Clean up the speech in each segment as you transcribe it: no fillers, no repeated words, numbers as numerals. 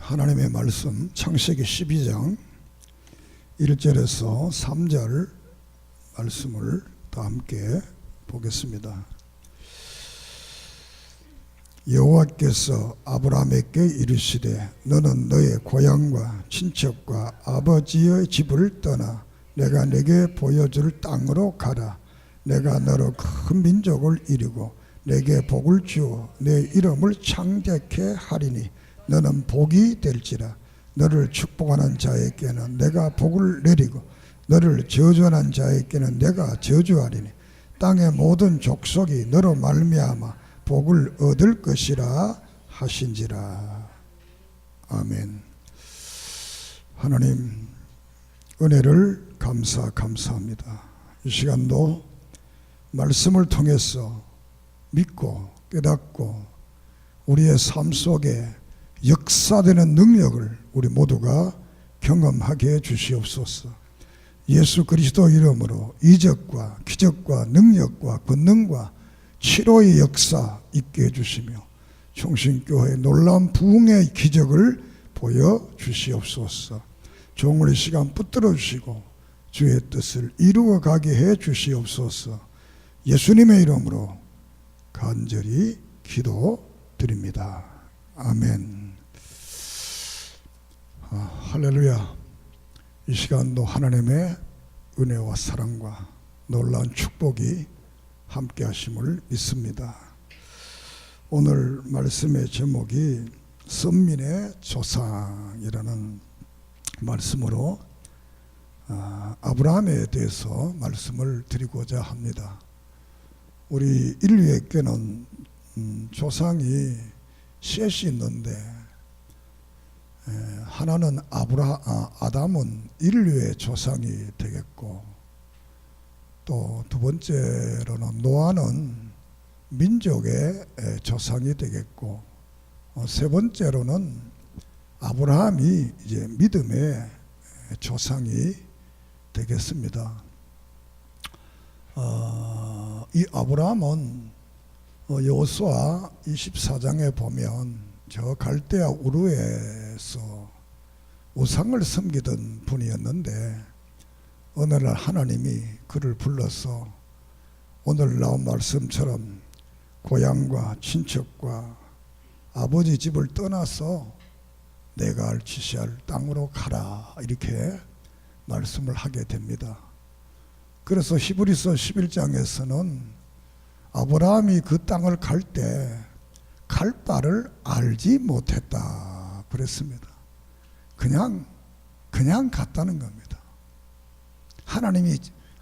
하나님의 말씀 창세기 12장 1절에서 3절 말씀을 다 함께 보겠습니다. 여호와께서 아브라함에게 이르시되 너는 너의 고향과 친척과 아버지의 집을 떠나 내가 네게 보여줄 땅으로 가라. 내가 너로 큰 민족을 이루고 내게 복을 주어 내 이름을 창대케 하리니 너는 복이 될지라. 너를 축복하는 자에게는 내가 복을 내리고 너를 저주하는 자에게는 내가 저주하리니 땅의 모든 족속이 너로 말미암아 복을 얻을 것이라 하신지라. 아멘. 하나님 은혜를 감사합니다. 이 시간도 말씀을 통해서 믿고 깨닫고 우리의 삶 속에 역사되는 능력을 우리 모두가 경험하게 해 주시옵소서. 예수 그리스도 이름으로 이적과 기적과 능력과 권능과 치료의 역사 있게 해주시며 총신교회의 놀라운 부흥의 기적을 보여주시옵소서. 종우리 시간 붙들어 주시고 주의 뜻을 이루어가게 해 주시옵소서. 예수님의 이름으로 간절히 기도드립니다. 아멘. 할렐루야. 이 시간도 하나님의 은혜와 사랑과 놀라운 축복이 함께 하심을 믿습니다. 오늘 말씀의 제목이 선민의 조상이라는 말씀으로 아브라함에 대해서 말씀을 드리고자 합니다. 우리 인류에게는 조상이 셋이 있는데 하나는 아담은 인류의 조상이 되겠고 또 두 번째로는 노아는 민족의 조상이 되겠고 세 번째로는 아브라함이 이제 믿음의 조상이 되겠습니다. 이 아브라함은 여호수아 24장에 보면 저 갈대아 우르에서 우상을 섬기던 분이었는데 어느 날 하나님이 그를 불러서 오늘 나온 말씀처럼 고향과 친척과 아버지 집을 떠나서 내가 지시할 땅으로 가라 이렇게 말씀을 하게 됩니다. 그래서 히브리서 11장에서는 아브라함이 그 땅을 갈 때 갈 바를 알지 못했다 그랬습니다. 그냥 갔다는 겁니다. 하나님이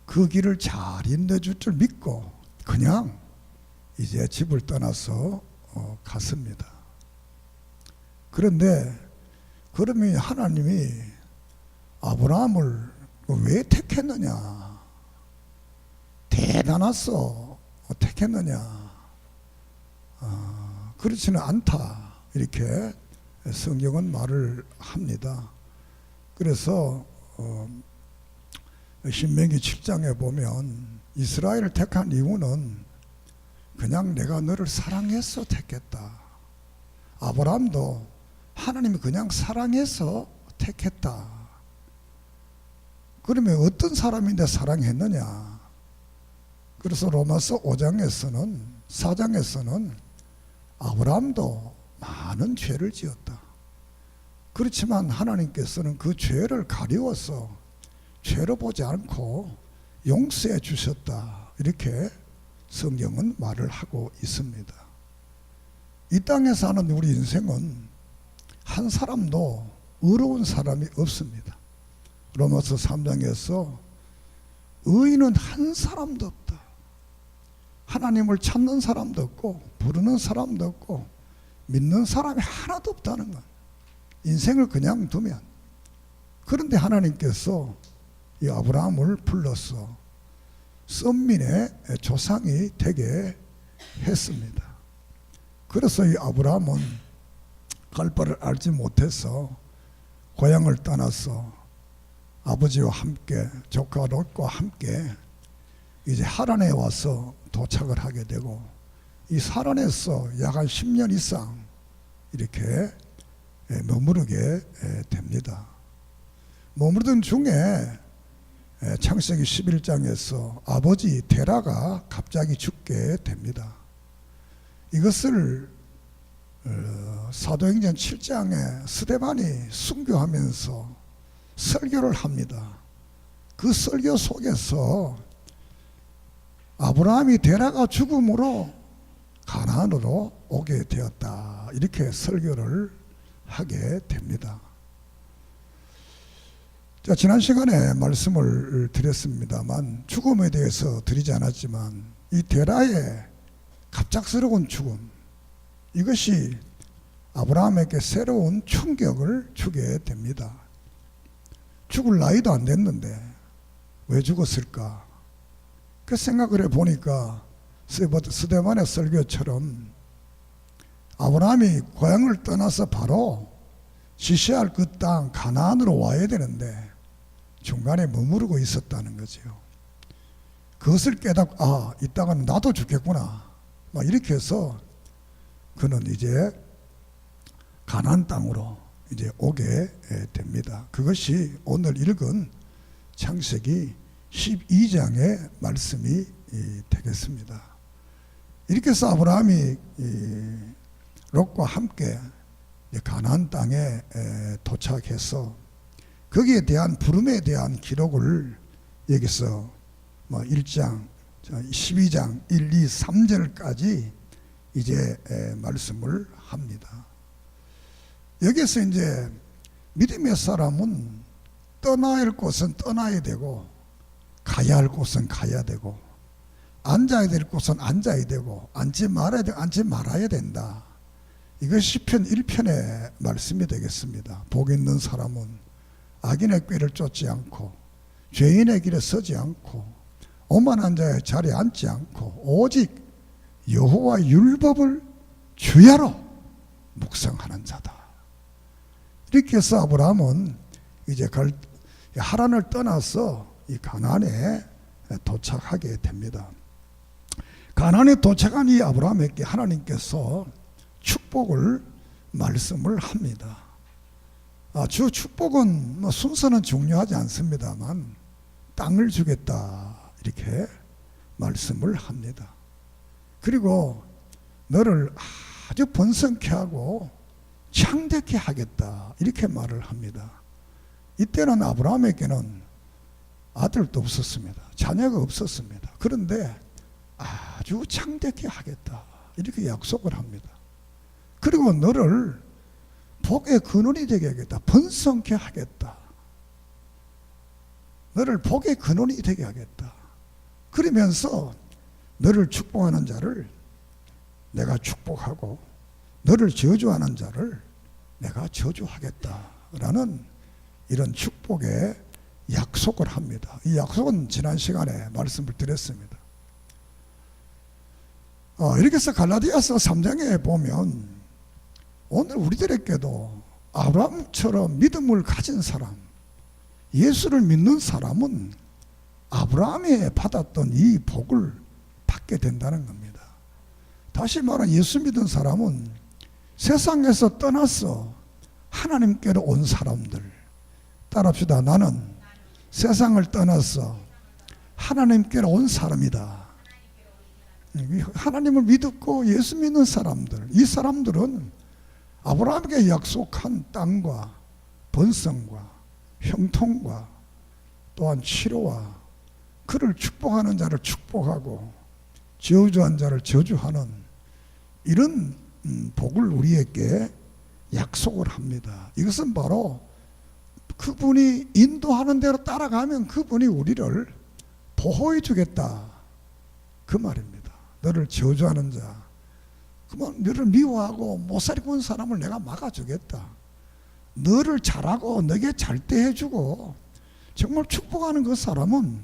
그 길을 잘 인도해줄 줄 믿고 그냥 이제 집을 떠나서 갔습니다. 그런데 그러면 하나님이 아브라함을 왜 택했느냐? 대단했어. 택했느냐? 그렇지는 않다. 이렇게 성경은 말을 합니다. 그래서 신명기 7장에 보면 이스라엘을 택한 이유는 그냥 내가 너를 사랑해서 택했다. 아브라함도 하나님이 그냥 사랑해서 택했다. 그러면 어떤 사람인데 사랑했느냐? 그래서 로마서 4장에서는 아브라함도 많은 죄를 지었다. 그렇지만 하나님께서는 그 죄를 가리워서 죄로 보지 않고 용서해 주셨다. 이렇게 성경은 말을 하고 있습니다. 이 땅에 사는 우리 인생은 한 사람도 의로운 사람이 없습니다. 로마서 3장에서 의인은 한 사람도 없다. 하나님을 찾는 사람도 없고 부르는 사람도 없고 믿는 사람이 하나도 없다는 것. 인생을 그냥 두면. 그런데 하나님께서 이 아브라함을 불러서 선민의 조상이 되게 했습니다. 그래서 이 아브라함은 갈 바를 알지 못해서 고향을 떠나서 아버지와 함께 조카 롯과 함께 이제 하란에 와서 도착을 하게 되고 이 하란에서 약 한 10년 이상 이렇게 머무르게 됩니다. 머무르던 중에 창세기 11장에서 아버지 데라가 갑자기 죽게 됩니다. 이것을 사도행전 7장에 스데반이 순교하면서 설교를 합니다. 그 설교 속에서 아브라함이 데라가 죽음으로 가나안으로 오게 되었다, 이렇게 설교를 하게 됩니다. 자, 지난 시간에 말씀을 드렸습니다만 죽음에 대해서 드리지 않았지만 이 데라의 갑작스러운 죽음, 이것이 아브라함에게 새로운 충격을 주게 됩니다. 죽을 나이도 안 됐는데 왜 죽었을까? 그 생각을 해보니까 스데반의 설교처럼 아브라함이 고향을 떠나서 바로 지시할 그 땅 가나안으로 와야 되는데 중간에 머무르고 있었다는 거죠. 그것을 깨닫고 이 땅은 나도 죽겠구나, 막 이렇게 해서 그는 이제 가나안 땅으로 이제 오게 됩니다. 그것이 오늘 읽은 창세기 12장의 말씀이 되겠습니다. 이렇게 해서 아브라함이 롯과 함께 가나안 땅에 도착해서 거기에 대한 부름에 대한 기록을 여기서 1장 12장 1, 2, 3절까지 이제 말씀을 합니다. 여기서 이제 믿음의 사람은 떠나야 할 곳은 떠나야 되고 가야 할 곳은 가야 되고 앉아야 될 곳은 앉아야 되고 앉지 말아야 된다. 이것이 시편 1편의 말씀이 되겠습니다. 복 있는 사람은 악인의 꾀를 쫓지 않고 죄인의 길에 서지 않고 오만한 자의 자리에 앉지 않고 오직 여호와의 율법을 주야로 묵상하는 자다. 이렇게 해서 아브라함은 이제 하란을 떠나서 이 가나안에 도착하게 됩니다. 가나안에 도착한 이 아브라함에게 하나님께서 축복을 말씀을 합니다. 주 축복은 순서는 중요하지 않습니다만 땅을 주겠다, 이렇게 말씀을 합니다. 그리고 너를 아주 번성케 하고 창대케 하겠다, 이렇게 말을 합니다. 이때는 아브라함에게는 아들도 없었습니다. 자녀가 없었습니다. 그런데 아주 창대케 하겠다, 이렇게 약속을 합니다. 그리고 너를 복의 근원이 되게 하겠다, 번성케 하겠다, 너를 복의 근원이 되게 하겠다. 그러면서 너를 축복하는 자를 내가 축복하고 너를 저주하는 자를 내가 저주하겠다라는 이런 축복의 약속을 합니다. 이 약속은 지난 시간에 말씀을 드렸습니다. 이렇게 해서 갈라디아서 3장에 보면 오늘 우리들에게도 아브라함처럼 믿음을 가진 사람, 예수를 믿는 사람은 아브라함이 받았던 이 복을 받게 된다는 겁니다. 다시 말하면 예수 믿은 사람은 세상에서 떠나서 하나님께로 온 사람들, 따라합시다. 나는 세상을 떠나서 하나님께로 온 사람이다. 하나님을 믿고 예수 믿는 사람들, 이 사람들은 아브라함에게 약속한 땅과 번성과 형통과 또한 치료와 그를 축복하는 자를 축복하고 저주한 자를 저주하는 이런 복을 우리에게 약속을 합니다. 이것은 바로 그분이 인도하는 대로 따라가면 그분이 우리를 보호해 주겠다, 그 말입니다. 너를 저주하는 자, 그만 너를 미워하고 못살이 구는 사람을 내가 막아주겠다. 너를 잘하고 너에게 잘 대해주고 정말 축복하는 그 사람은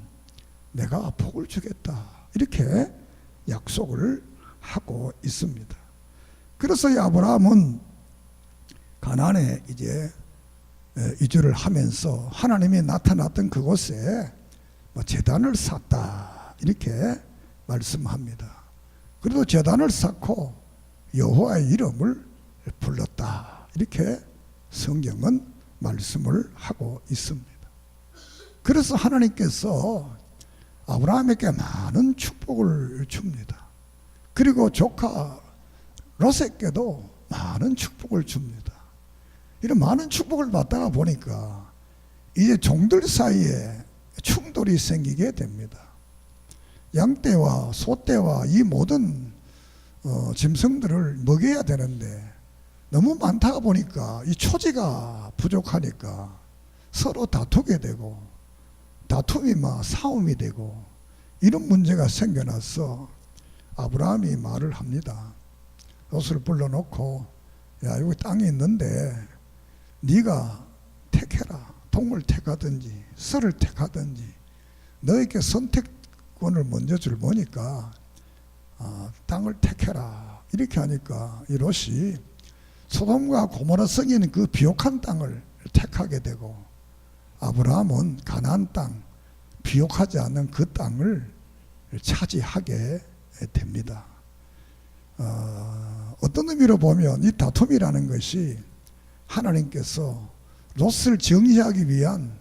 내가 복을 주겠다, 이렇게 약속을 하고 있습니다. 그래서 이 아브라함은 가나안에 이제 이주를 하면서 하나님이 나타났던 그곳에 제단을 쌓았다, 이렇게 말씀합니다. 그래도 제단을 쌓고 여호와의 이름을 불렀다, 이렇게 성경은 말씀을 하고 있습니다. 그래서 하나님께서 아브라함에게 많은 축복을 줍니다. 그리고 조카 롯에게도 많은 축복을 줍니다. 이런 많은 축복을 받다가 보니까 이제 종들 사이에 충돌이 생기게 됩니다. 양떼와 소떼와 이 모든 짐승들을 먹여야 되는데 너무 많다가 보니까 이 초지가 부족하니까 서로 다투게 되고 다툼이 막 싸움이 되고 이런 문제가 생겨나서 아브라함이 말을 합니다. 롯을 불러놓고 야, 여기 땅이 있는데 네가 택해라. 동을 택하든지 설을 택하든지 너에게 선택권을 먼저 줄 보니까 땅을 택해라. 이렇게 하니까 이 롯이 소돔과 고모라 성인 그 비옥한 땅을 택하게 되고 아브라함은 가나안 땅, 비옥하지 않은 그 땅을 차지하게 됩니다. 어떤 의미로 보면 이 다툼이라는 것이 하나님께서 롯을 정의하기 위한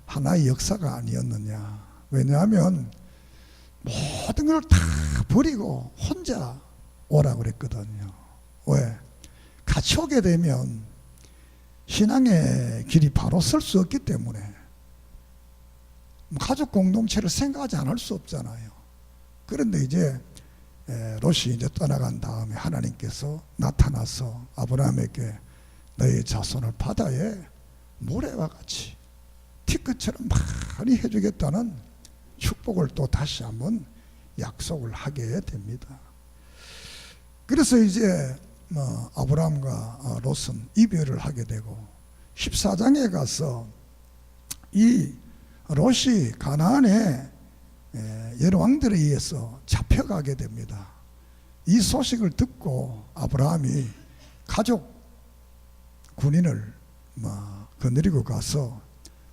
하나의 역사가 아니었느냐. 왜냐하면 모든 걸 다 버리고 혼자 오라고 그랬거든요. 왜? 같이 오게 되면 신앙의 길이 바로 설 수 없기 때문에 가족 공동체를 생각하지 않을 수 없잖아요. 그런데 이제 롯이 이제 떠나간 다음에 하나님께서 나타나서 아브라함에게 너의 자손을 바다에 모래와 같이 티끌처럼 많이 해주겠다는 축복을 또 다시 한번 약속을 하게 됩니다. 그래서 이제 아브라함과 롯은 이별을 하게 되고 14장에 가서 이 롯이 가나안의 여러 왕들에 의해서 잡혀가게 됩니다. 이 소식을 듣고 아브라함이 가족 군인을 거느리고 가서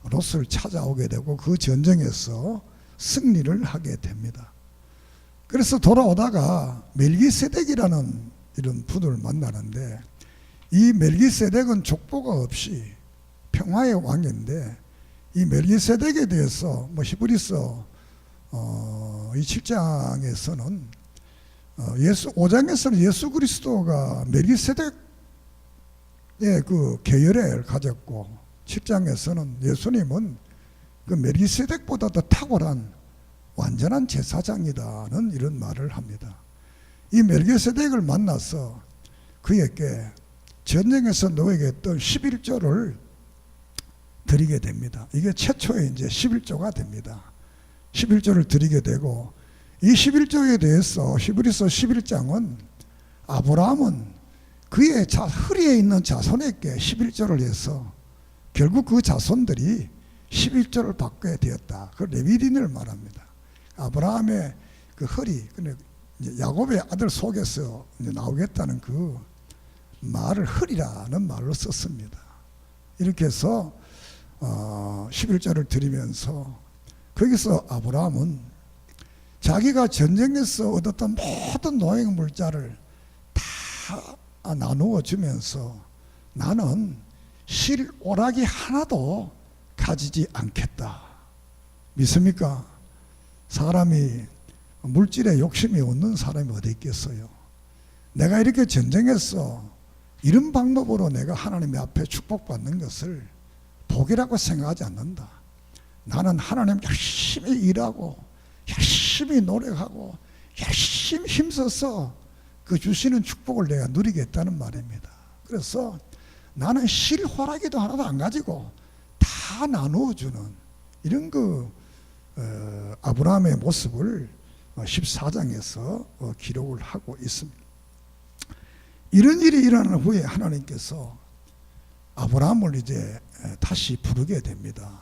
롯을 찾아오게 되고 그 전쟁에서 승리를 하게 됩니다. 그래서 돌아오다가 멜기세덱이라는 이런 분을 만나는데 이 멜기세덱은 족보가 없이 평화의 왕인데 이 멜기세덱에 대해서 히브리서 이 7장에서는 5장에서는 예수 그리스도가 멜기세덱의 그 계열을 가졌고 7장에서는 예수님은 그 멜기세덱보다 더 탁월한 완전한 제사장이다는 이런 말을 합니다. 이 멜기세덱을 만나서 그에게 전쟁에서 너에게 했던 11조를 드리게 됩니다. 이게 최초의 이제 11조가 됩니다. 11조를 드리게 되고 이 11조에 대해서 히브리서 11장은 아브라함은 그의 허리에 있는 자손에게 11조를 해서 결국 그 자손들이 11조를 받게 되었다. 그 레위인을 말합니다. 아브라함의 그 허리, 야곱의 아들 속에서 나오겠다는 그 말을 허리라는 말로 썼습니다. 이렇게 해서 11조를 드리면서 거기서 아브라함은 자기가 전쟁에서 얻었던 모든 노획 물자를 다 나누어 주면서 나는 실 오락이 하나도 가지지 않겠다. 믿습니까? 사람이 물질에 욕심이 없는 사람이 어디 있겠어요? 내가 이렇게 전쟁에서 이런 방법으로 내가 하나님의 앞에 축복받는 것을 복이라고 생각하지 않는다. 나는 하나님 열심히 일하고 열심히 노력하고 열심히 힘써서 그 주시는 축복을 내가 누리겠다는 말입니다. 그래서 나는 실호라기도 하나도 안 가지고 다 나누어주는 이런 아브라함의 모습을 14장에서 기록을 하고 있습니다. 이런 일이 일어난 후에 하나님께서 아브라함을 이제 다시 부르게 됩니다.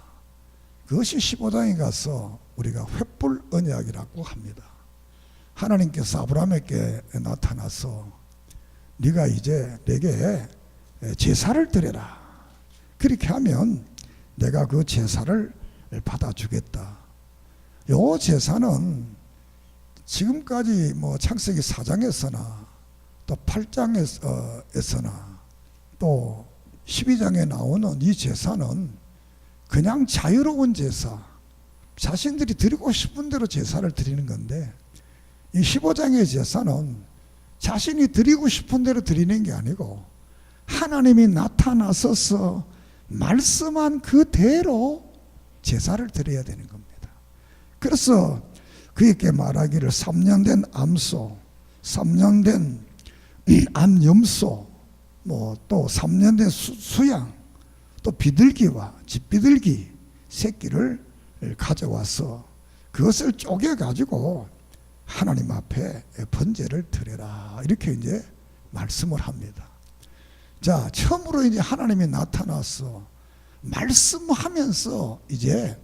그것이 15장에 가서 우리가 횃불 언약이라고 합니다. 하나님께서 아브라함에게 나타나서 네가 이제 내게 제사를 드려라. 그렇게 하면 내가 그 제사를 받아주겠다. 요 제사는 지금까지 창세기 4장에서나 또 8장에서나 또 12장에 나오는 이 제사는 그냥 자유로운 제사, 자신들이 드리고 싶은 대로 제사를 드리는 건데, 이 15장의 제사는 자신이 드리고 싶은 대로 드리는 게 아니고 하나님이 나타나셔서 말씀한 그대로 제사를 드려야 되는 겁니다. 그래서 그에게 말하기를 3년 된 암소, 3년 된 암염소, 또 3년 된 수양, 또 비둘기와 집비둘기 새끼를 가져와서 그것을 쪼개 가지고 하나님 앞에 번제를 드려라, 이렇게 이제 말씀을 합니다. 자, 처음으로 이제 하나님이 나타나서 말씀하면서 이제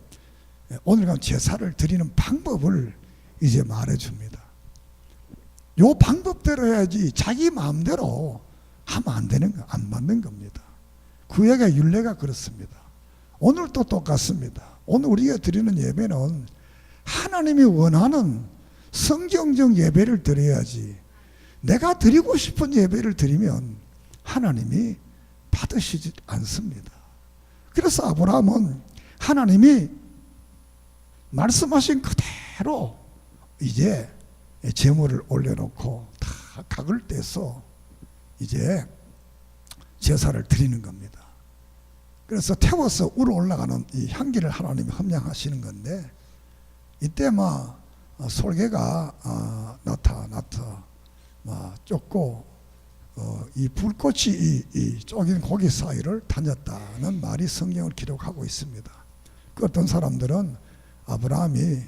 오늘같이 제사를 드리는 방법을 이제 말해줍니다. 요 방법대로 해야지 자기 마음대로 하면 안 맞는 겁니다. 구약의 율례가 그렇습니다. 오늘도 똑같습니다. 오늘 우리가 드리는 예배는 하나님이 원하는 성경적 예배를 드려야지, 내가 드리고 싶은 예배를 드리면 하나님이 받으시지 않습니다. 그래서 아브라함은 하나님이 말씀하신 그대로 이제 제물을 올려놓고 다 각을 떼서 이제 제사를 드리는 겁니다. 그래서 태워서 우러 올라가는 이 향기를 하나님이 함량하시는 건데, 이때 막 솔개가 나타 쫓고 이 불꽃이 이 쪼긴 고기 사이를 다녔다는 말이 성경을 기록하고 있습니다. 그 어떤 사람들은 아브라함이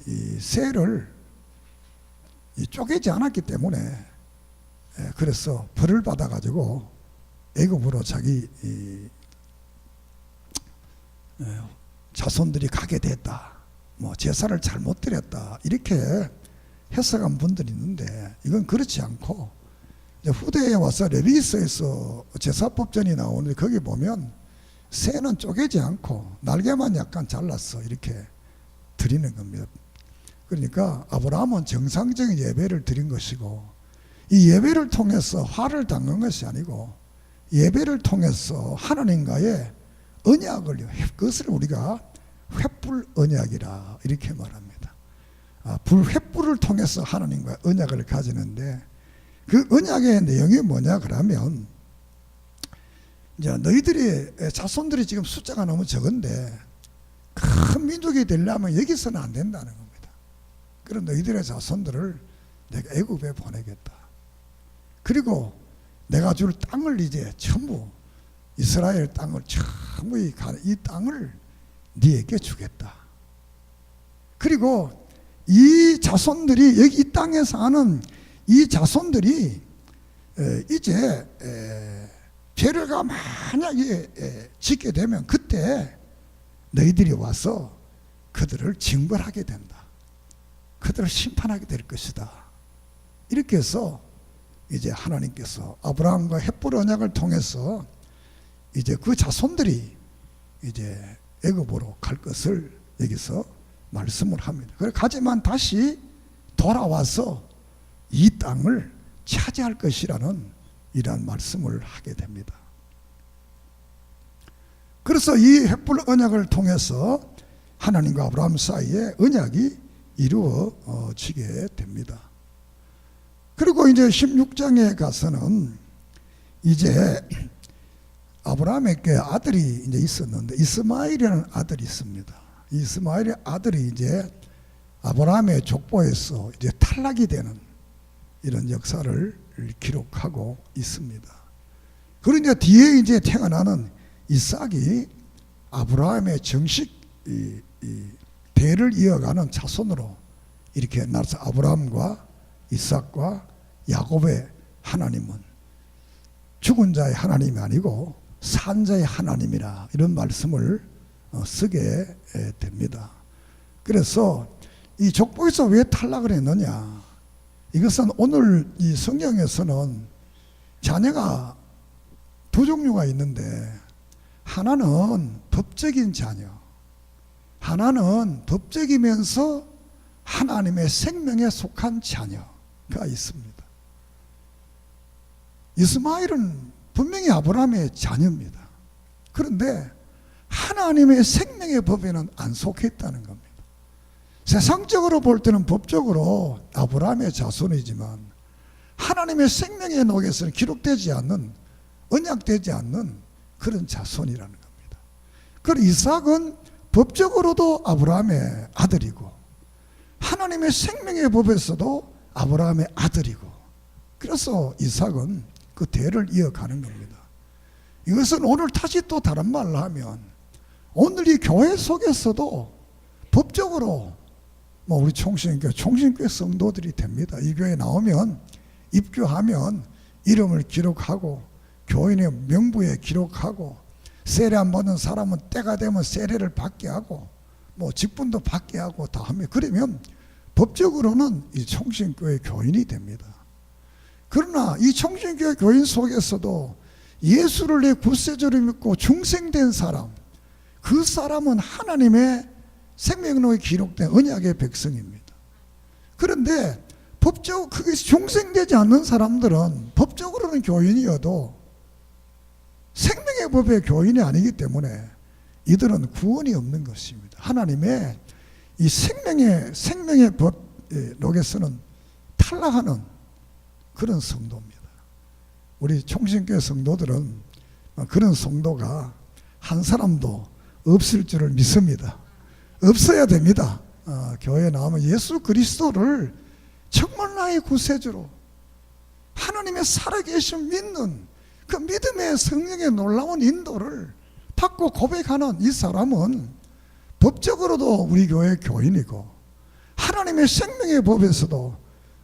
이 새를 쪼개지 않았기 때문에 그래서 벌을 받아 가지고 애굽으로 자기 자손들이 가게 됐다, 제사를 잘못 드렸다, 이렇게 해석한 분들이 있는데, 이건 그렇지 않고 후대에 와서 레위기서에서 제사법전이 나오는데 거기 보면 새는 쪼개지 않고 날개만 약간 잘라서 이렇게 드리는 겁니다. 그러니까 아브라함은 정상적인 예배를 드린 것이고, 이 예배를 통해서 화를 당한 것이 아니고 예배를 통해서 하나님과의 언약을, 그것을 우리가 횃불 언약이라 이렇게 말합니다. 횃불을 통해서 하나님과 언약을 가지는데, 그 언약의 내용이 뭐냐 그러면, 이제 너희들의 자손들이 지금 숫자가 너무 적은데 큰 민족이 되려면 여기서는 안 된다는 겁니다. 그럼 너희들의 자손들을 내가 애굽에 보내겠다. 그리고 내가 줄 땅을 이제 전부, 이스라엘 땅을 전부 이 땅을 네에게 주겠다. 그리고 이 자손들이 여기 이 땅에 사는 이 자손들이 이제 죄를 만약에 짓게 되면 그때 너희들이 와서 그들을 징벌하게 된다. 그들을 심판하게 될 것이다. 이렇게 해서 이제 하나님께서 아브라함과 헷불 언약을 통해서 이제 그 자손들이 이제 애굽으로 갈 것을 여기서 말씀을 합니다. 그래 가지만 다시 돌아와서 이 땅을 차지할 것이라는 이러한 말씀을 하게 됩니다. 그래서 이 헷불 언약을 통해서 하나님과 아브라함 사이에 언약이 이루어지게 됩니다. 그리고 이제 16장에 가서는 이제 아브라함에게 아들이 이제 있었는데, 이스마엘이라는 아들이 있습니다. 이스마엘의 아들이 이제 아브라함의 족보에서 이제 탈락이 되는 이런 역사를 기록하고 있습니다. 그리고 이제 뒤에 이제 태어나는 이삭이 아브라함의 정식 이 대를 이어가는 자손으로 이렇게 나서 아브라함과 이삭과 야곱의 하나님은 죽은 자의 하나님이 아니고 산 자의 하나님이라, 이런 말씀을 쓰게 됩니다. 그래서 이 족보에서 왜 탈락을 했느냐, 이것은 오늘 이 성경에서는 자녀가 두 종류가 있는데, 하나는 법적인 자녀, 하나는 법적이면서 하나님의 생명에 속한 자녀가 있습니다. 이스마엘은 분명히 아브라함의 자녀입니다. 그런데 하나님의 생명의 법에는 안 속했다는 겁니다. 세상적으로 볼 때는 법적으로 아브라함의 자손이지만 하나님의 생명의 녹에서는 기록되지 않는, 언약되지 않는 그런 자손이라는 겁니다. 그리고 이삭은 법적으로도 아브라함의 아들이고 하나님의 생명의 법에서도 아브라함의 아들이고, 그래서 이삭은 그 대를 이어가는 겁니다. 이것은 오늘 다시 또 다른 말로 하면 오늘 이 교회 속에서도 법적으로 우리 총신교회 성도들이 됩니다. 이 교회에 나오면 입교하면 이름을 기록하고 교인의 명부에 기록하고 세례 안 받는 사람은 때가 되면 세례를 받게 하고 직분도 받게 하고 다 하면, 그러면 법적으로는 이 총신교회 교인이 됩니다. 그러나 이 총신교회 교인 속에서도 예수를 내 구세주로 믿고 중생된 사람, 그 사람은 하나님의 생명록에 기록된 언약의 백성입니다. 그런데 법적으로 그게 중생되지 않는 사람들은 법적으로는 교인이어도 생명의 법의 교인이 아니기 때문에 이들은 구원이 없는 것입니다. 하나님의 이 생명의 법록에서는 탈락하는 그런 성도입니다. 우리 총신교회 성도들은 그런 성도가 한 사람도 없을 줄을 믿습니다. 없어야 됩니다. 교회에 나오면 예수 그리스도를 정말 나의 구세주로 하나님의 살아계신 믿는 그 믿음의 성령의 놀라운 인도를 받고 고백하는 이 사람은 법적으로도 우리 교회 교인이고 하나님의 생명의 법에서도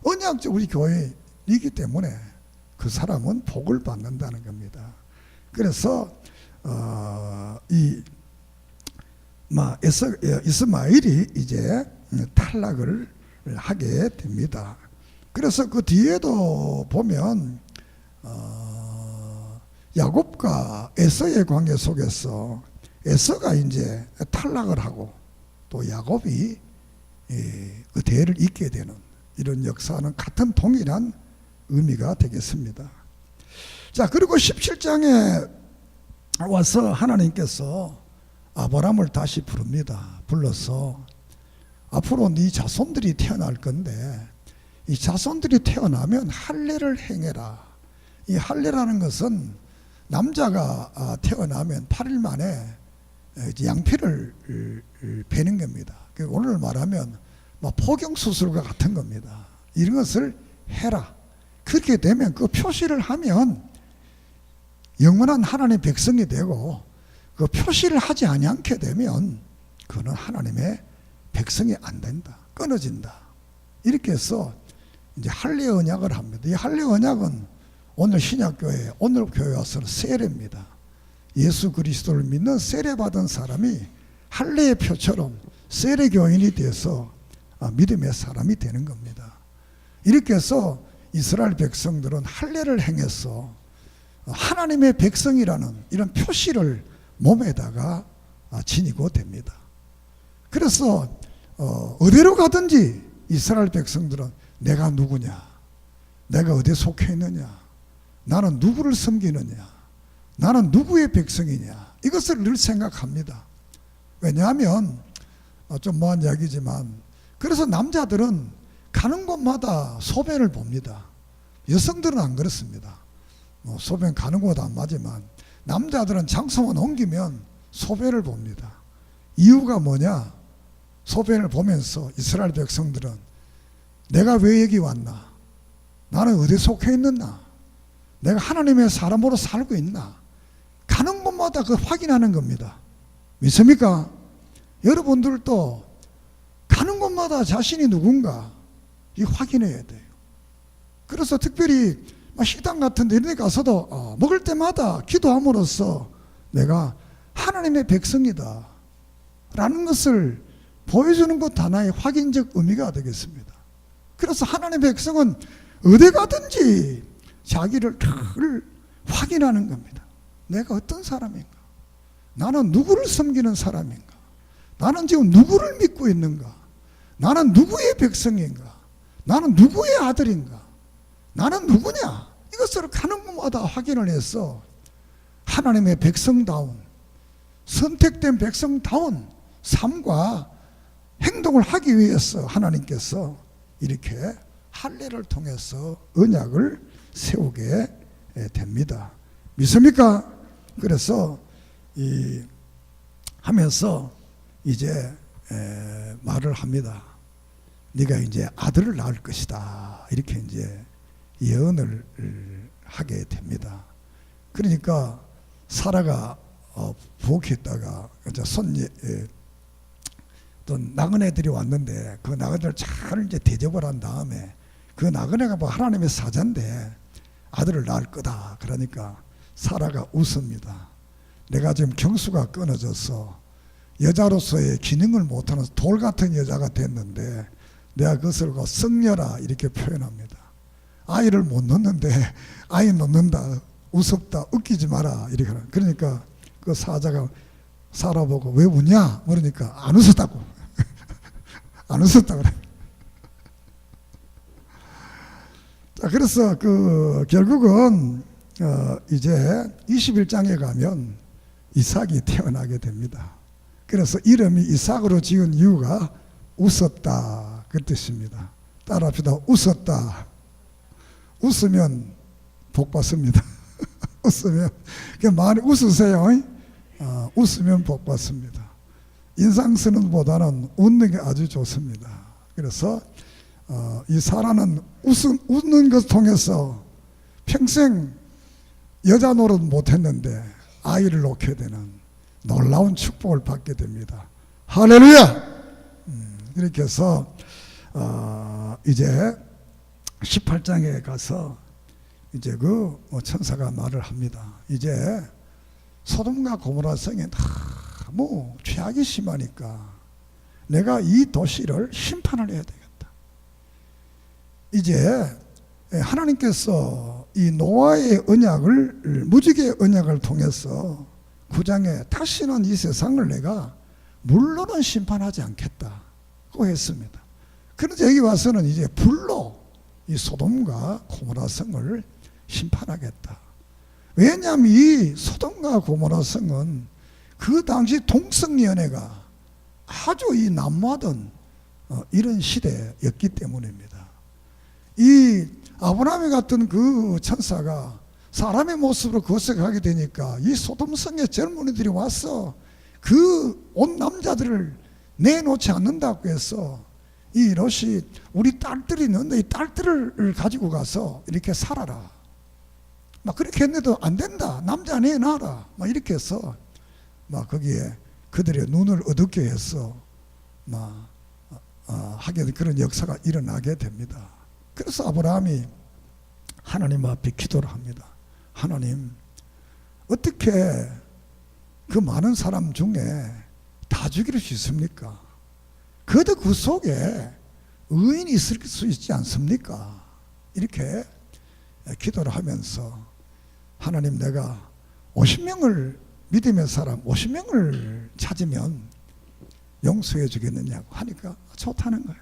언약적 우리 교회이기 때문에 그 사람은 복을 받는다는 겁니다. 그래서 이스마엘이 이제 탈락을 하게 됩니다. 그래서 그 뒤에도 보면 야곱과 에서의 관계 속에서 에서가 이제 탈락을 하고 또 야곱이 그 대를 잇게 되는 이런 역사는 같은 동일한 의미가 되겠습니다. 자, 그리고 17장에 와서 하나님께서 아브라함을 다시 부릅니다. 불러서 앞으로 네 자손들이 태어날 건데 이 자손들이 태어나면 할례를 행해라. 이 할례라는 것은 남자가 태어나면 8일 만에 양피를 베는 겁니다. 오늘 말하면 포경수술과 같은 겁니다. 이런 것을 해라. 그렇게 되면 그 표시를 하면 영원한 하나님의 백성이 되고 그 표시를 하지 않게 되면 그는 하나님의 백성이 안 된다. 끊어진다. 이렇게 해서 이제 할례 언약을 합니다. 이 할례 언약은 오늘 신약교회, 오늘 교회 와서는 세례입니다. 예수 그리스도를 믿는 세례받은 사람이 할례의 표처럼 세례교인이 돼서 믿음의 사람이 되는 겁니다. 이렇게 해서 이스라엘 백성들은 할례를 행해서 하나님의 백성이라는 이런 표시를 몸에다가 지니고 됩니다. 그래서 어디로 가든지 이스라엘 백성들은 내가 누구냐, 내가 어디에 속해 있느냐, 나는 누구를 섬기느냐, 나는 누구의 백성이냐, 이것을 늘 생각합니다. 왜냐하면 좀 뭐한 이야기지만, 그래서 남자들은 가는 곳마다 소변을 봅니다. 여성들은 안 그렇습니다. 소변 가는 곳 안 맞지만 남자들은 장소만 옮기면 소변을 봅니다. 이유가 뭐냐? 소변을 보면서 이스라엘 백성들은 내가 왜 여기 왔나? 나는 어디에 속해 있느냐? 내가 하나님의 사람으로 살고 있나? 가는 곳마다 그 확인하는 겁니다. 믿습니까? 여러분들도 가는 곳마다 자신이 누군가 이 확인해야 돼요. 그래서 특별히 식당 같은 데 이런 데 가서도 먹을 때마다 기도함으로써 내가 하나님의 백성이다 라는 것을 보여주는 것 하나의 확인적 의미가 되겠습니다. 그래서 하나님의 백성은 어디 가든지 자기를 늘 확인하는 겁니다. 내가 어떤 사람인가? 나는 누구를 섬기는 사람인가? 나는 지금 누구를 믿고 있는가? 나는 누구의 백성인가? 나는 누구의 아들인가? 나는 누구냐? 이것을 가는 곳마다 확인을 해서 하나님의 백성다운, 선택된 백성다운 삶과 행동을 하기 위해서 하나님께서 이렇게 할례를 통해서 언약을 세우게 됩니다. 믿습니까? 그래서 하면서 이제 말을 합니다. 네가 이제 아들을 낳을 것이다. 이렇게 이제 예언을 하게 됩니다. 그러니까 사라가 부엌에다가 어떤 나그네들이 왔는데 그 나그네를 잘 이제 대접을 한 다음에 그 나그네가 뭐 하나님의 사자인데 아들을 낳을 거다. 그러니까 사라가 웃습니다. 내가 지금 경수가 끊어져서 여자로서의 기능을 못하는 돌 같은 여자가 됐는데 내가 그것을 썩녀라 이렇게 표현합니다. 아이를 못 낳는데 아이 낳는다, 우습다, 웃기지 마라 이렇게. 그러니까 그 사자가 사라 보고 왜 웃냐 그러니까 안 웃었다고. 안 웃었다고 그래. 자, 그래서 결국은 이제 21장에 가면 이삭이 태어나게 됩니다. 그래서 이름이 이삭으로 지은 이유가 웃었다 그 뜻입니다. 따라합시다. 웃었다. 웃으면 복 받습니다. 웃으면 많이 웃으세요. 웃으면 복 받습니다. 인상 쓰는 보다는 웃는 게 아주 좋습니다. 그래서 이 사라는 웃는 것을 통해서 평생 여자 노릇 못했는데 아이를 낳게 되는 놀라운 축복을 받게 됩니다. 할렐루야! 이렇게 해서 이제 18장에 가서 이제 그 천사가 말을 합니다. 이제 소돔과 고모라 성에 너무 죄악이 심하니까 내가 이 도시를 심판을 해야 되겠다. 이제 하나님께서 이 노아의 언약을, 무지개의 언약을 통해서 9장에 다시는 이 세상을 내가 물로는 심판하지 않겠다고 했습니다. 그런데 여기 와서는 이제 불로 이 소돔과 고모라 성을 심판하겠다. 왜냐하면 이 소돔과 고모라 성은 그 당시 동성연애가 아주 이 난무하던 이런 시대였기 때문입니다. 이 아브라함이 같은 그 천사가 사람의 모습으로 그곳에 가게 되니까 이 소돔성의 젊은이들이 와서 그 온 남자들을 내놓지 않는다고 해서 이 롯이 우리 딸들이 있는데 이 딸들을 가지고 가서 이렇게 살아라. 막 그렇게 했는데도 안 된다. 남자 내놔라. 막 이렇게 해서 막 거기에 그들의 눈을 어둡게 해서 막 하게 된 그런 역사가 일어나게 됩니다. 그래서 아브라함이 하나님 앞에 기도를 합니다. 하나님, 어떻게 그 많은 사람 중에 다 죽일 수 있습니까? 그래도 그 속에 의인이 있을 수 있지 않습니까? 이렇게 기도를 하면서 하나님, 내가 50명을 믿음의 사람 50명을 찾으면 용서해 주겠느냐고 하니까 좋다는 거예요.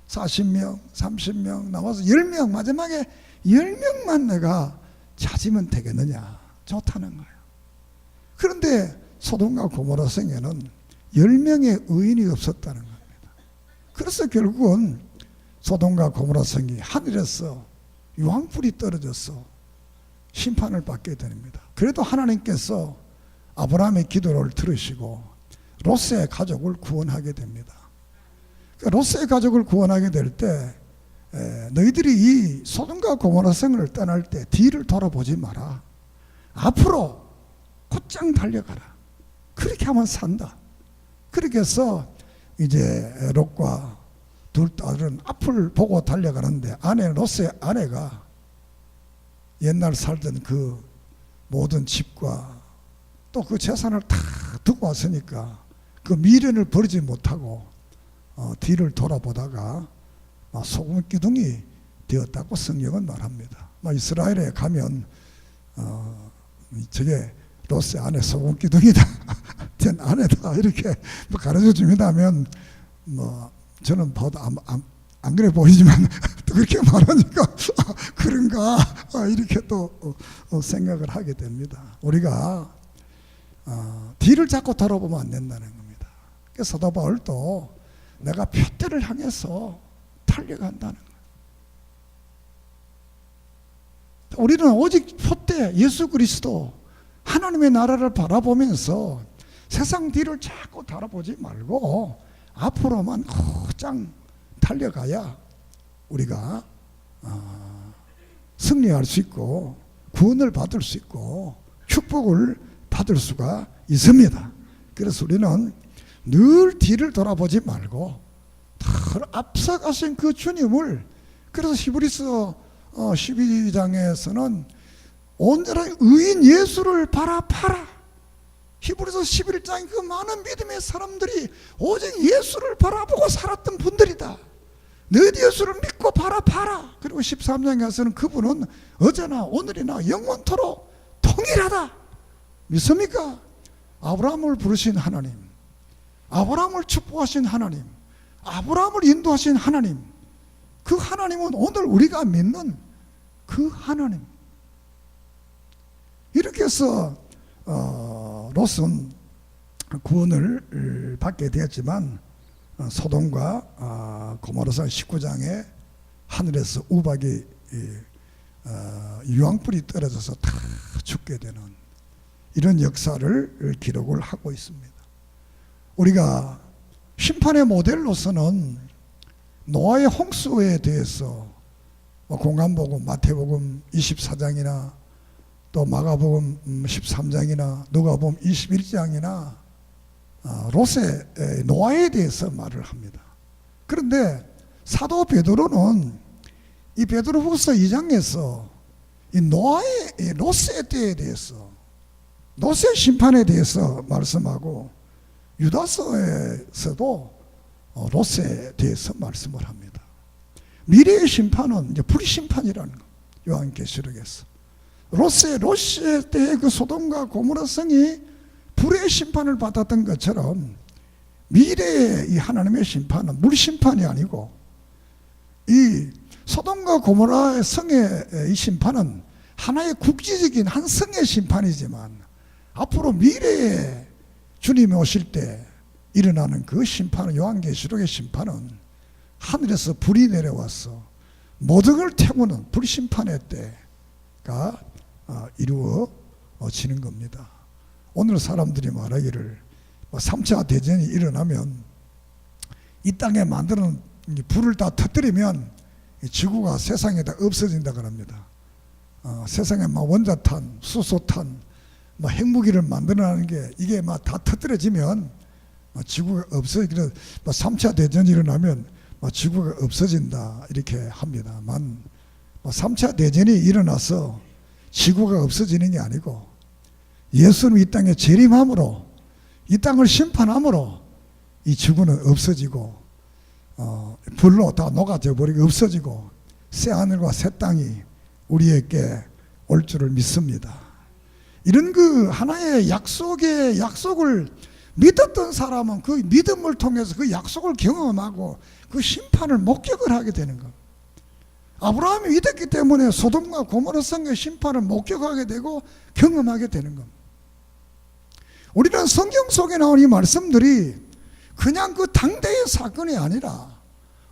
40명, 30명 나와서 10명, 마지막에 10명만 내가 찾으면 되겠느냐, 좋다는 거예요. 그런데 소돔과 고모라 성에는 10명의 의인이 없었다는 겁니다. 그래서 결국은 소돔과 고모라 성이 하늘에서 유황불이 떨어져서 심판을 받게 됩니다. 그래도 하나님께서 아브라함의 기도를 들으시고 롯의 가족을 구원하게 됩니다. 그러니까 롯의 가족을 구원하게 될 때 너희들이 이 소돔과 고모라 성을 떠날 때 뒤를 돌아보지 마라. 앞으로 곧장 달려가라. 그렇게 하면 산다. 그렇게 해서 이제 롯과 둘 딸은 앞을 보고 달려가는데 롯의 아내가 옛날 살던 그 모든 집과 또 그 재산을 다 두고 왔으니까 그 미련을 버리지 못하고 뒤를 돌아보다가 소금 기둥이 되었다고 성경은 말합니다. 이스라엘에 가면 저게 롯의 아내 소금 기둥이다, 전 아내다 이렇게 가르쳐 줍니다면 저는 봐도 안 그래 보이지만 그렇게 말하니까 그런가 이렇게 또 생각을 하게 됩니다. 우리가 뒤를 자꾸 돌아보면 안 된다는 겁니다. 그래서 사도 바울도 내가 표대를 향해서 달려간다는 거예요. 우리는 오직 표대 예수 그리스도 하나님의 나라를 바라보면서 세상 뒤를 자꾸 바라보지 말고 앞으로만 곧장 달려가야 우리가 승리할 수 있고 구원을 받을 수 있고 축복을 받을 수가 있습니다. 그래서 우리는 늘 뒤를 돌아보지 말고 더 앞서가신 그 주님을, 그래서 히브리서 12장에서는 온전한 의인 예수를 바라봐라. 히브리서 11장 그 많은 믿음의 사람들이 오직 예수를 바라보고 살았던 분들이다. 너희 예수를 믿고 바라봐라. 그리고 13장에 가서는 그분은 어제나 오늘이나 영원토록 동일하다. 믿습니까? 아브라함을 부르신 하나님, 아브라함을 축복하신 하나님, 아브라함을 인도하신 하나님, 그 하나님은 오늘 우리가 믿는 그 하나님. 이렇게 해서 롯은 구원을 받게 되었지만 소돔과 고모라서 19장에 하늘에서 우박이 유황불이 떨어져서 다 죽게 되는 이런 역사를 기록을 하고 있습니다. 우리가 심판의 모델로서는 노아의 홍수에 대해서 공관복음, 마태복음 24장이나 또 마가복음 13장이나 누가복음 21장이나 롯의 노아에 대해서 말을 합니다. 그런데 사도 베드로는 이 베드로후서 2장에서 이 노아의 롯의 때에 대해서, 롯의 심판에 대해서 말씀하고 유다서에서도 롯에 대해서 말씀을 합니다. 미래의 심판은 이제 불심판이라는 거, 요한계시록에서 롯의 때의 그 소돔과 고모라 성이 불의 심판을 받았던 것처럼 미래의 이 하나님의 심판은 물심판이 아니고 이 소돔과 고모라의 성의 이 심판은 하나의 국지적인 한 성의 심판이지만 앞으로 미래에 주님이 오실 때 일어나는 그 심판은, 요한계시록의 심판은 하늘에서 불이 내려와서 모든 걸 태우는 불심판의 때가 이루어지는 겁니다. 오늘 사람들이 말하기를 3차 대전이 일어나면 이 땅에 만드는 불을 다 터뜨리면 지구가 세상에 다 없어진다고 합니다. 세상에 막 원자탄, 수소탄, 막 핵무기를 만들어내는 게 이게 막 다 터뜨려지면 지구가 없어지고 3차 대전이 일어나면 지구가 없어진다 이렇게 합니다. 3차 대전이 일어나서 지구가 없어지는 게 아니고 예수는 이 땅에 재림함으로 이 땅을 심판함으로 이 지구는 없어지고 불로 다 녹아져 버리고 없어지고 새 하늘과 새 땅이 우리에게 올 줄을 믿습니다. 이런 그 하나의 약속을 믿었던 사람은 그 믿음을 통해서 그 약속을 경험하고 그 심판을 목격을 하게 되는 것. 아브라함이 믿었기 때문에 소돔과 고모라 성의 심판을 목격하게 되고 경험하게 되는 겁니다. 우리는 성경 속에 나온 이 말씀들이 그냥 그 당대의 사건이 아니라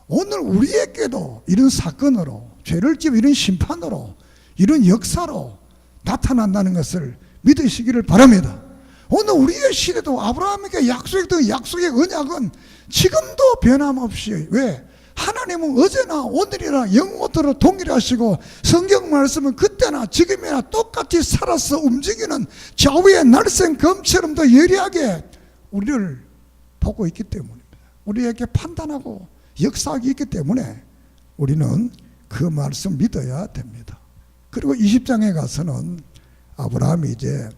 오늘 우리에게도 이런 사건으로, 죄를 지어 이런 심판으로, 이런 역사로 나타난다는 것을 믿으시기를 바랍니다. 오늘 우리의 시대도 아브라함에게 약속했던 약속의 언약은 지금도 변함없이, 왜? 하나님은 어제나 오늘이나 영원토록 동일하시고 성경 말씀은 그때나 지금이나 똑같이 살아서 움직이는 좌우의 날쌘 검처럼 더 예리하게 우리를 보고 있기 때문입니다. 우리에게 판단하고 역사하기 있기 때문에 우리는 그 말씀 믿어야 됩니다. 그리고 20장에 가서는 아브라함이 이제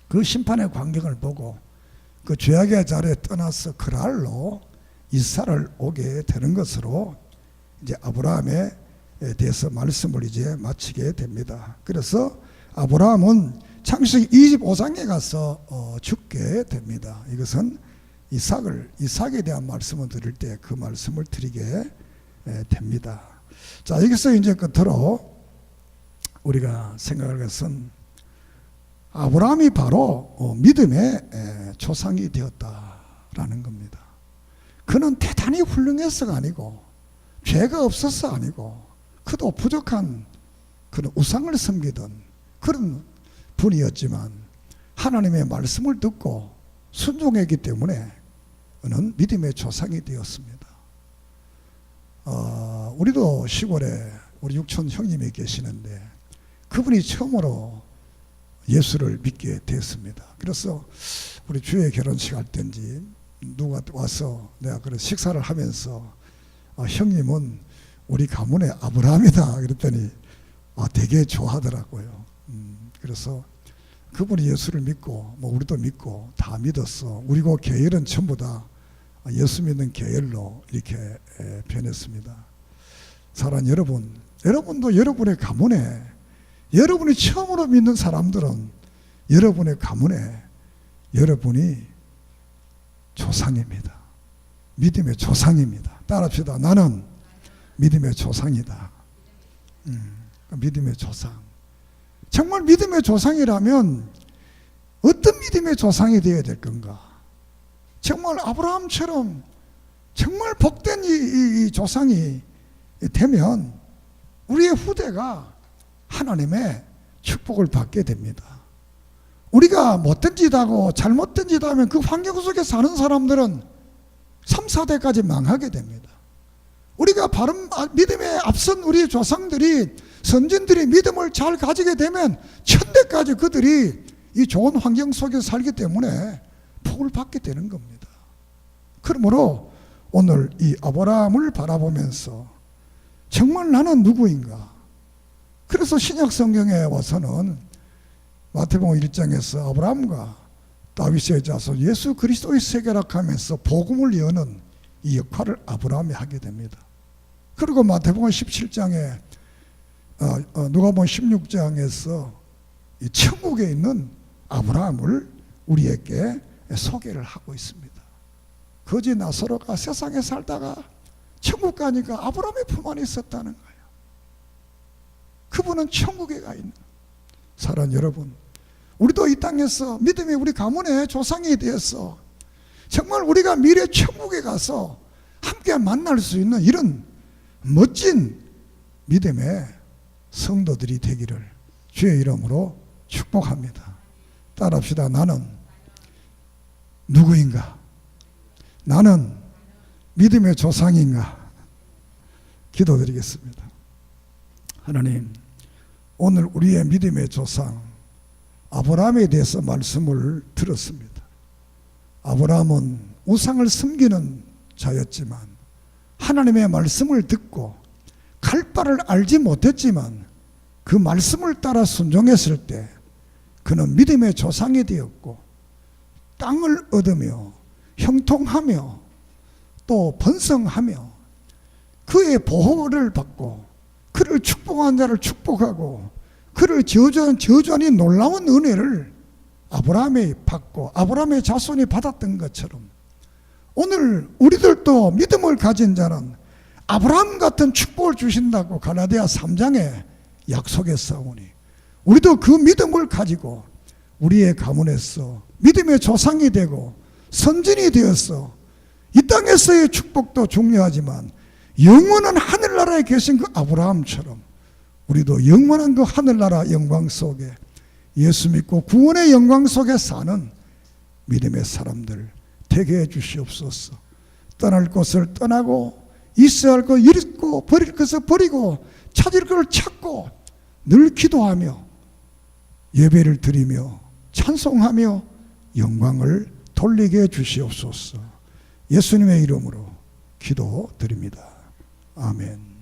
그 심판의 광경을 보고 그 죄악의 자리에 떠나서 그랄로 이스라엘을 오게 되는 것으로 이제 아브라함에 대해서 말씀을 이제 마치게 됩니다. 그래서 아브라함은 창세기 25장에 가서 죽게 됩니다. 이것은 이삭에 대한 말씀을 드릴 때 그 말씀을 드리게 됩니다. 자, 여기서 이제 끝으로 우리가 생각할 것은 아브라함이 바로 믿음의 조상이 되었다라는 겁니다. 그는 대단히 훌륭해서가 아니고 죄가 없어서 아니고 그도 부족한 그런 우상을 섬기던 그런 분이었지만 하나님의 말씀을 듣고 순종했기 때문에 그는 믿음의 조상이 되었습니다. 우리도 시골에 우리 육촌 형님이 계시는데 그분이 처음으로 예수를 믿게 됐습니다. 그래서 우리 주의 결혼식 할 때인지 누가 와서 내가 그런 식사를 하면서 형님은 우리 가문의 아브라함이다 그랬더니 되게 좋아하더라고요. 그래서 그분이 예수를 믿고 우리도 믿고 다 믿었어. 우리 그 계열은 전부 다 예수 믿는 계열로 이렇게 변했습니다. 사랑하는 여러분, 여러분도 여러분의 가문에 여러분이 처음으로 믿는 사람들은 여러분의 가문에 여러분이 조상입니다. 믿음의 조상입니다. 따라합시다. 나는 믿음의 조상이다. 믿음의 조상. 정말 믿음의 조상이라면 어떤 믿음의 조상이 되어야 될 건가? 정말 아브라함처럼 정말 복된 이 조상이 되면 우리의 후대가 하나님의 축복을 받게 됩니다. 우리가 못된 짓 하고 잘못된 짓 하면 그 환경 속에 사는 사람들은 3, 4대까지 망하게 됩니다. 우리가 바른 믿음에 앞선 우리 조상들이 선진들이 믿음을 잘 가지게 되면 1000대까지 그들이 이 좋은 환경 속에 살기 때문에 복을 받게 되는 겁니다. 그러므로 오늘 이 아브라함을 바라보면서 정말 나는 누구인가? 그래서 신약 성경에 와서는 마태복음 1장에서 아브라함과 다윗의 자손 예수 그리스도의 세계락하면서 복음을 여는 이 역할을 아브라함이 하게 됩니다. 그리고 마태복음 17장에 누가복음 16장에서 이 천국에 있는 아브라함을 우리에게 소개를 하고 있습니다. 거지 나사로가 세상에 살다가 천국 가니까 아브라함의 품 안에 있었다는 거예요. 그분은 천국에 가 있는 사랑하는 여러분, 우리도 이 땅에서 믿음이 우리 가문의 조상이 되어서 정말 우리가 미래 천국에 가서 함께 만날 수 있는 이런 멋진 믿음의 성도들이 되기를 주의 이름으로 축복합니다. 따라합시다. 나는 누구인가? 나는 믿음의 조상인가? 기도드리겠습니다. 하나님, 오늘 우리의 믿음의 조상 아브라함에 대해서 말씀을 들었습니다. 아브라함은 우상을 섬기는 자였지만 하나님의 말씀을 듣고 갈 바를 알지 못했지만 그 말씀을 따라 순종했을 때 그는 믿음의 조상이 되었고 땅을 얻으며 형통하며 또 번성하며 그의 보호를 받고 그를 축복한 자를 축복하고 그를 저주하니 놀라운 은혜를 아브라함이 받고 아브라함의 자손이 받았던 것처럼 오늘 우리들도 믿음을 가진 자는 아브라함 같은 축복을 주신다고 갈라디아 3장에 약속했사오니 우리도 그 믿음을 가지고 우리의 가문에서 믿음의 조상이 되고 선진이 되어서 이 땅에서의 축복도 중요하지만 영원한 하늘나라에 계신 그 아브라함처럼 우리도 영원한 그 하늘나라 영광 속에 예수 믿고 구원의 영광 속에 사는 믿음의 사람들 되게 해 주시옵소서. 떠날 곳을 떠나고 있어야 할 것 잃고 버릴 것을 버리고 찾을 것을 찾고 늘 기도하며 예배를 드리며 찬송하며 영광을 돌리게 해 주시옵소서. 예수님의 이름으로 기도드립니다. 아멘.